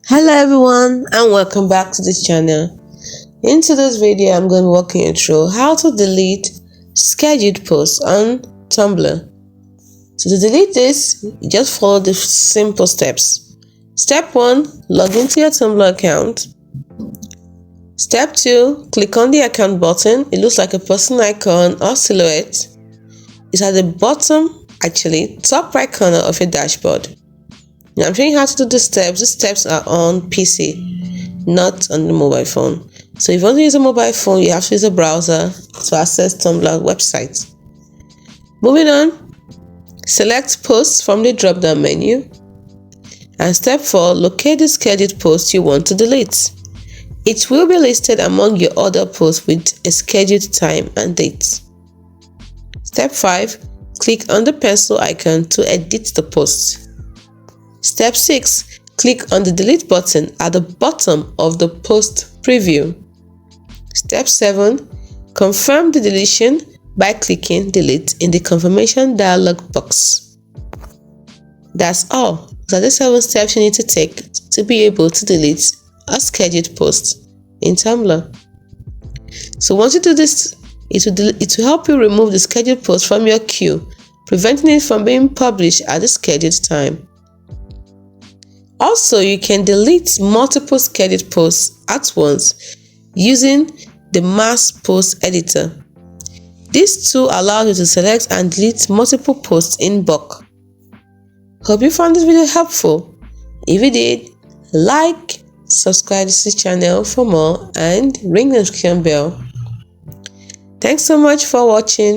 Hello everyone and welcome back to this channel. In today's video I'm going to walk you through how to delete scheduled posts on Tumblr. So to delete this, you just follow the simple steps. Step 1, log into your Tumblr account. Step 2, click on the account button. It looks like a person icon or silhouette. It's at the bottom, top right corner of your dashboard. Now I'm showing you how to do the steps. The steps are on PC, not on the mobile phone. So if you want to use a mobile phone, you have to use a browser to access Tumblr website. Moving on, select posts from the drop-down menu. And step 4, locate the scheduled post you want to delete. It will be listed among your other posts with a scheduled time and date. Step 5, click on the pencil icon to edit the post. Step 6, click on the delete button at the bottom of the post preview. Step 7, confirm the deletion by clicking delete in the confirmation dialog box. That's all. Those are the 7 steps you need to take to be able to delete a scheduled post in Tumblr. So once you do this, it will help you remove the scheduled post from your queue, preventing it from being published at the scheduled time. Also, you can delete multiple scheduled posts at once using the mass post editor. This tool allows you to select and delete multiple posts in bulk. Hope you found this video helpful. If you did, like, subscribe to this channel for more and ring the notification bell. Thanks so much for watching.